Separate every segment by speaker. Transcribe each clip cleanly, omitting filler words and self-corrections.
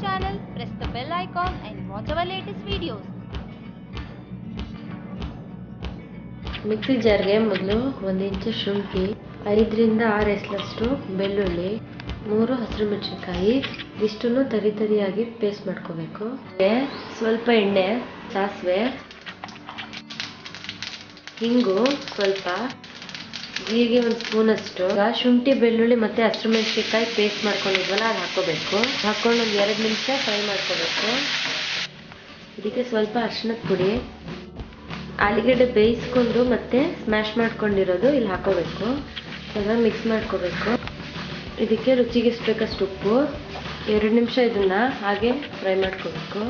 Speaker 1: channel, press the bell icon and watch our latest videos.
Speaker 2: Mixie ಜಾರ್ಗೆ ಮೊದಲು 1 ಇಂಚು ಶುಂಠಿ, 5 ರಿಂದ 6 ಎಸಳಷ್ಟು ಬೆಳ್ಳುಳ್ಳಿ, 3 ಹಸಿರು ಮೆಣಸಿನಕಾಯಿ ಇಷ್ಟನ್ನು ತರಿಯಾಗಿ ಪೇಸ್ಟ್ ಮಾಡ್ಕೋಬೇಕು. ಸ್ವಲ್ಪ ಎಣ್ಣೆ, ಸಾಸಿವೆ, ಹಿಂಗು ಸ್ವಲ್ಪ, ಜೀರಿಗೆ 1 ಸ್ಪೂನ್ ಅಷ್ಟು. ಶುಂಠಿ ಬೆಳ್ಳುಳ್ಳಿ ಮತ್ತೆ ಹಸಿರು ಮೆಣಸಿನಕಾಯಿ ಪೇಸ್ಟ್ ಮಾಡ್ಕೊಂಡಿದ್ವಲ್ಲ ಅದು ಹಾಕೋಬೇಕು. ಹಾಕೊಂಡು ಒಂದು 2 ನಿಮಿಷ ಫ್ರೈ ಮಾಡ್ಕೋಬೇಕು. ಇದಕ್ಕೆ ಸ್ವಲ್ಪ ಅರಿಶಿಣದ ಪುಡಿ, ಆಲೂಗಡ್ಡೆ ಬೇಯಿಸ್ಕೊಂಡು ಮತ್ತೆ ಸ್ಮ್ಯಾಶ್ ಮಾಡ್ಕೊಂಡಿರೋದು ಇಲ್ಲಿ ಹಾಕೋಬೇಕು. ಚೆನ್ನಾಗಿ ಮಿಕ್ಸ್ ಮಾಡ್ಕೋಬೇಕು. ಇದಕ್ಕೆ ರುಚಿಗೆ ಎಷ್ಟು ಬೇಕಷ್ಟು ಉಪ್ಪು, 2 ನಿಮಿಷ ಇದನ್ನ ಹಾಗೆ ಫ್ರೈ ಮಾಡ್ಕೋಬೇಕು.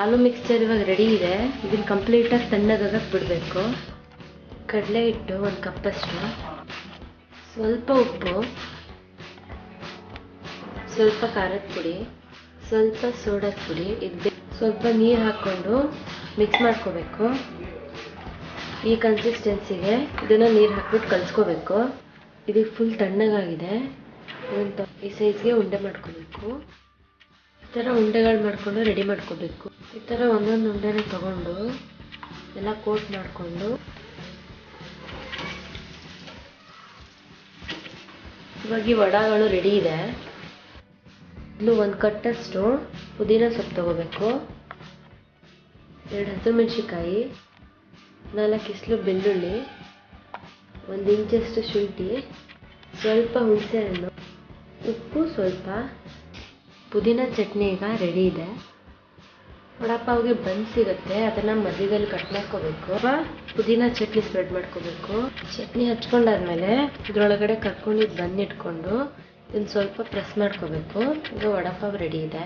Speaker 2: ಆಲೂ ಮಿಕ್ಸ್ಚರ್ ಇವಾಗ ರೆಡಿ ಇದೆ. ಇದನ್ನ ಕಂಪ್ಲೀಟಾಗಿ ತಣ್ಣಗಾಗಕ್ಕೆ ಬಿಡಬೇಕು. ಕಡಲೆ ಹಿಟ್ಟು 1 ಕಪ್ಪಷ್ಟು, ಸ್ವಲ್ಪ ಉಪ್ಪು, ಸ್ವಲ್ಪ ಖಾರದ ಪುಡಿ, ಸ್ವಲ್ಪ ಸೋಡಾದ ಪುಡಿ, ಸ್ವಲ್ಪ ನೀರು ಹಾಕ್ಕೊಂಡು ಮಿಕ್ಸ್ ಮಾಡ್ಕೋಬೇಕು. ಈ ಕನ್ಸಿಸ್ಟೆನ್ಸಿಗೆ ಇದನ್ನು ನೀರು ಹಾಕ್ಬಿಟ್ಟು ಕಲಿಸ್ಕೋಬೇಕು. ಇದಕ್ಕೆ ಫುಲ್ ತಣ್ಣಗಾಗಿದೆ. ಈ ಸೈಜ್ಗೆ ಉಂಡೆ ಮಾಡ್ಕೋಬೇಕು. ಈ ಥರ ಉಂಡೆಗಳು ಮಾಡಿಕೊಂಡು ರೆಡಿ ಮಾಡ್ಕೋಬೇಕು. ಈ ಥರ ಒಂದೊಂದು ಉಂಡೆನ ತಗೊಂಡು ಎಲ್ಲ ಕೋಟ್ ಮಾಡಿಕೊಂಡು ಇವಾಗ ಈ ವಡಗಳು ರೆಡಿ ಇದೆ. ಇನ್ನು 1 ಕಟ್ಟಷ್ಟು ಪುದೀನ ಸೊಪ್ಪು ತಗೋಬೇಕು, 2 ಹಸಿರು ಮೆಣಸಿನಕಾಯಿ, 4 ಇಸ್ಲು ಬೆಳ್ಳುಳ್ಳಿ, 1 ಇಂಚಷ್ಟು ಶುಂಠಿ, ಸ್ವಲ್ಪ ಹುಣಸೆ ಹಣ್ಣು, ಉಪ್ಪು ಸ್ವಲ್ಪ. ಪುದೀನ ಚಟ್ನಿ ಈಗ ರೆಡಿ ಇದೆ. ವಡಾಪಾವ್ಗೆ ಬನ್ ಸಿಗುತ್ತೆ, ಅದನ್ನ ಮಧ್ಯದಲ್ಲಿ ಕಟ್ ಮಾಡ್ಕೋಬೇಕು. ಪುದೀನ ಚಟ್ನಿ ಸ್ಪ್ರೆಡ್ ಮಾಡ್ಕೋಬೇಕು. ಚಟ್ನಿ ಹಚ್ಕೊಂಡಾದ್ಮೇಲೆ ಇದ್ರೊಳಗಡೆ ಕರ್ಕೊಂಡಿದ್ದು ಬನ್ ಇಟ್ಕೊಂಡು ಇದನ್ನ ಸ್ವಲ್ಪ ಪ್ರೆಸ್ ಮಾಡ್ಕೋಬೇಕು. ಈಗ ವಡಾಪಾವ್ ರೆಡಿ ಇದೆ.